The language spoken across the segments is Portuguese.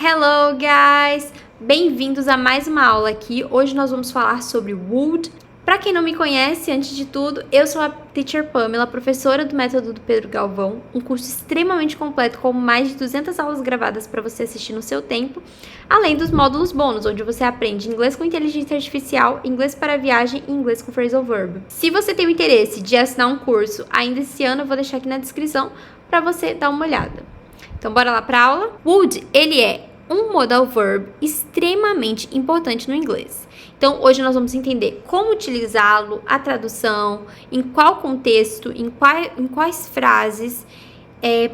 Hello, guys! Bem-vindos a mais uma aula aqui. Hoje nós vamos falar sobre would. Para quem não me conhece, antes de tudo, eu sou a Teacher Pamela, professora do Método do Pedro Galvão, um curso extremamente completo com mais de 200 aulas gravadas para você assistir no seu tempo, além dos módulos bônus, onde você aprende inglês com inteligência artificial, inglês para viagem e inglês com phrasal verb. Se você tem o interesse de assinar um curso ainda esse ano, eu vou deixar aqui na descrição para você dar uma olhada. Então, bora lá para a aula? Would, ele é um modal verb extremamente importante no inglês. Então, hoje nós vamos entender como utilizá-lo, a tradução, em qual contexto, em quais frases,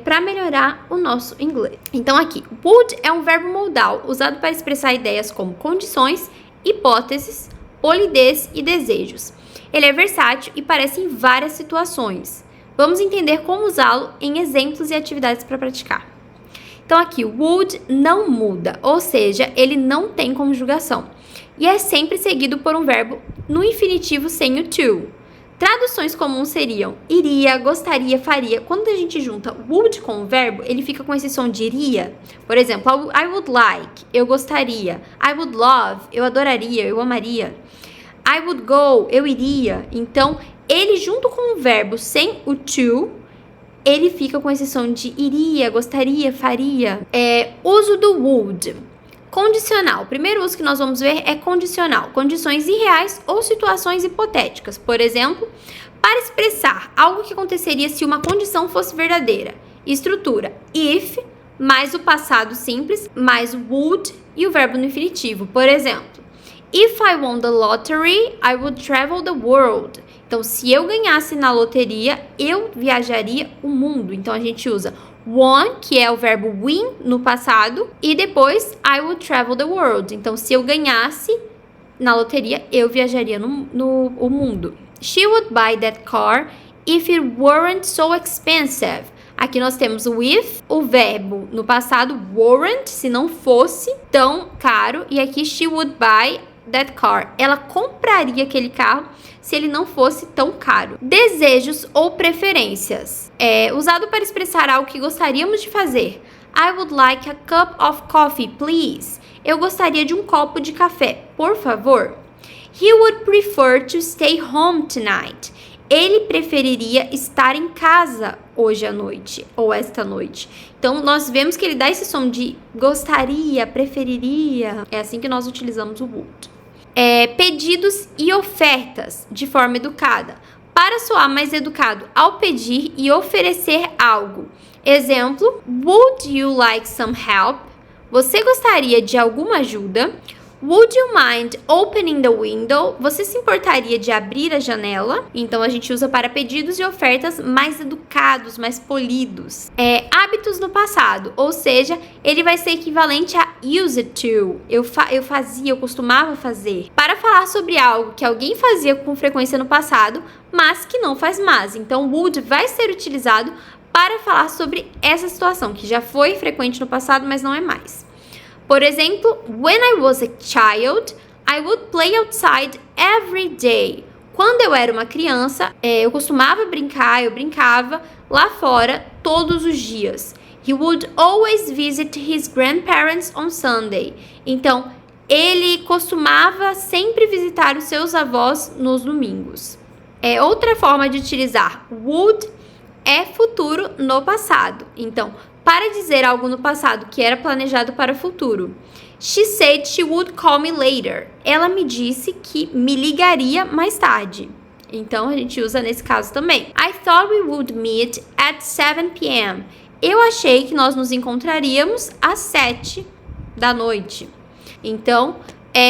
para melhorar o nosso inglês. Então, aqui, would é um verbo modal usado para expressar ideias como condições, hipóteses, polidez e desejos. Ele é versátil e aparece em várias situações. Vamos entender como usá-lo em exemplos e atividades para praticar. Então, aqui, would não muda, ou seja, ele não tem conjugação. E é sempre seguido por um verbo no infinitivo sem o to. Traduções comuns seriam iria, gostaria, faria. Quando a gente junta would com o verbo, ele fica com esse som de iria. Por exemplo, I would like, eu gostaria. I would love, eu adoraria, eu amaria. I would go, eu iria. Então, ele junto com o verbo sem o to, ele fica com esse som de iria, gostaria, faria. Uso do would. Condicional. O primeiro uso que nós vamos ver é condicional. Condições irreais ou situações hipotéticas. Por exemplo, para expressar algo que aconteceria se uma condição fosse verdadeira. Estrutura. If, mais o passado simples, mais would e o verbo no infinitivo. Por exemplo, if I won the lottery, I would travel the world. Então, se eu ganhasse na loteria, eu viajaria o mundo. Então, a gente usa won, que é o verbo win no passado, e depois I would travel the world. Então, se eu ganhasse na loteria, eu viajaria no mundo. She would buy that car if it weren't so expensive. Aqui nós temos o if, o verbo no passado, weren't, se não fosse tão caro. E aqui, she would buy that car. Ela compraria aquele carro se ele não fosse tão caro. Desejos ou preferências. Usado para expressar algo que gostaríamos de fazer. I would like a cup of coffee, please. Eu gostaria de um copo de café, por favor. He would prefer to stay home tonight. Ele preferiria estar em casa hoje à noite, ou esta noite. Então, nós vemos que ele dá esse som de gostaria, preferiria. É assim que nós utilizamos o would. Pedidos e ofertas de forma educada. Para soar mais educado ao pedir e oferecer algo. Exemplo, would you like some help? Você gostaria de alguma ajuda? Would you mind opening the window? Você se importaria de abrir a janela? Então, a gente usa para pedidos e ofertas mais educados, mais polidos. Hábitos no passado, ou seja, ele vai ser equivalente a used to. Eu fazia, eu costumava fazer. Para falar sobre algo que alguém fazia com frequência no passado, mas que não faz mais. Então, would vai ser utilizado para falar sobre essa situação, que já foi frequente no passado, mas não é mais. Por exemplo, when I was a child, I would play outside every day. Quando eu era uma criança, eu costumava brincar, eu brincava lá fora todos os dias. He would always visit his grandparents on Sunday. Então, ele costumava sempre visitar os seus avós nos domingos. Outra forma de utilizar would é futuro no passado. Então, para dizer algo no passado que era planejado para o futuro. She said she would call me later. Ela me disse que me ligaria mais tarde. Então, a gente usa nesse caso também. I thought we would meet at 7 p.m. Eu achei que nós nos encontraríamos às 7 da noite. Então,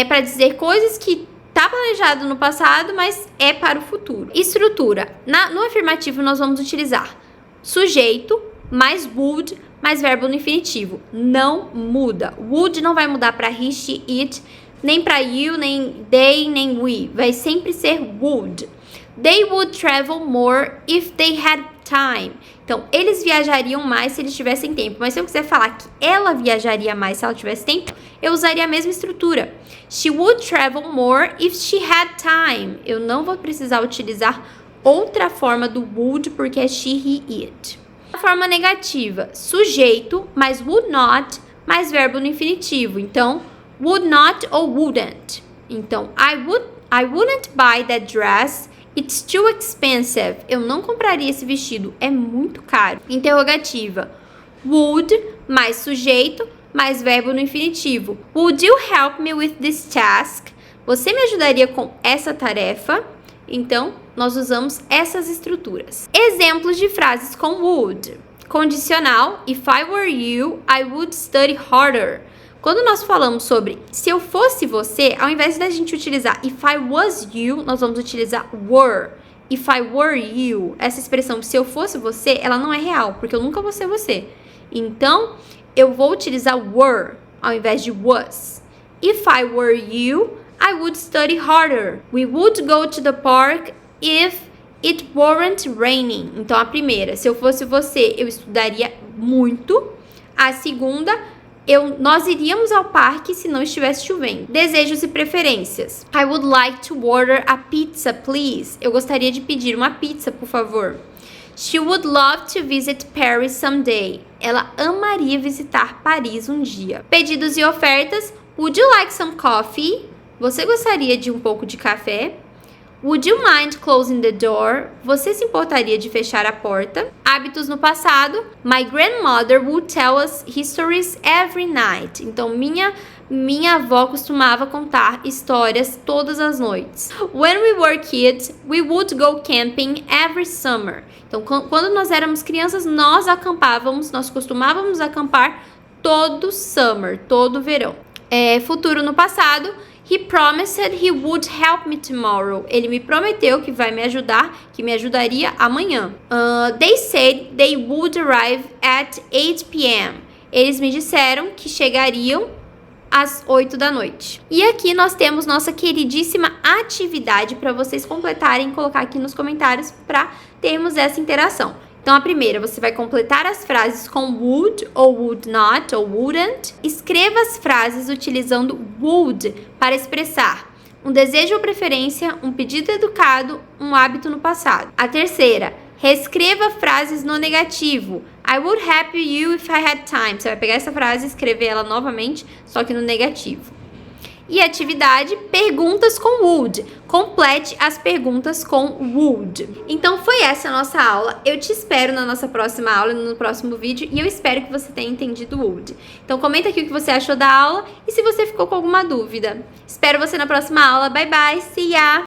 para dizer coisas que tá planejado no passado, mas é para o futuro. Estrutura. No afirmativo, nós vamos utilizar sujeito mais would mais verbo no infinitivo. Não muda. Would não vai mudar para he, she, it, nem para you, nem they, nem we. Vai sempre ser would. They would travel more if they had time. Então, eles viajariam mais se eles tivessem tempo. Mas se eu quiser falar que ela viajaria mais se ela tivesse tempo, eu usaria a mesma estrutura. She would travel more if she had time. Eu não vou precisar utilizar outra forma do would porque é she, he, it. A forma negativa, sujeito mais would not mais verbo no infinitivo. Então, would not ou wouldn't. Então, I wouldn't buy that dress. It's too expensive. Eu não compraria esse vestido. É muito caro. Interrogativa. Would mais sujeito mais verbo no infinitivo. Would you help me with this task? Você me ajudaria com essa tarefa? Então, nós usamos essas estruturas. Exemplos de frases com would. Condicional. If I were you, I would study harder. Quando nós falamos sobre se eu fosse você, ao invés da gente utilizar if I was you, nós vamos utilizar were. If I were you, essa expressão se eu fosse você, ela não é real, porque eu nunca vou ser você. Então, eu vou utilizar were ao invés de was. If I were you, I would study harder. We would go to the park if it weren't raining. Então, a primeira, se eu fosse você, eu estudaria muito. A segunda, nós iríamos ao parque se não estivesse chovendo. Desejos e preferências. I would like to order a pizza, please. Eu gostaria de pedir uma pizza, por favor. She would love to visit Paris someday. Ela amaria visitar Paris um dia. Pedidos e ofertas. Would you like some coffee? Você gostaria de um pouco de café? Would you mind closing the door? Você se importaria de fechar a porta? Hábitos no passado. My grandmother would tell us histories every night. Então, minha avó costumava contar histórias todas as noites. When we were kids, we would go camping every summer. Então, quando nós éramos crianças, nós costumávamos acampar todo summer, todo verão. Futuro no passado. He promised he would help me tomorrow. Ele me prometeu que vai me ajudar, que me ajudaria amanhã. They said they would arrive at 8 p.m. Eles me disseram que chegariam às 8 da noite. E aqui nós temos nossa queridíssima atividade para vocês completarem e colocar aqui nos comentários para termos essa interação. Então, a primeira, você vai completar as frases com would ou would not ou wouldn't. Escreva as frases utilizando would para expressar um desejo ou preferência, um pedido educado, um hábito no passado. A terceira, reescreva frases no negativo. I would help you if I had time. Você vai pegar essa frase e escrever ela novamente, só que no negativo. E atividade, perguntas com would. Complete as perguntas com would. Então foi essa a nossa aula. Eu te espero na nossa próxima aula, no próximo vídeo. E eu espero que você tenha entendido would. Então comenta aqui o que você achou da aula e se você ficou com alguma dúvida. Espero você na próxima aula. Bye bye, see ya!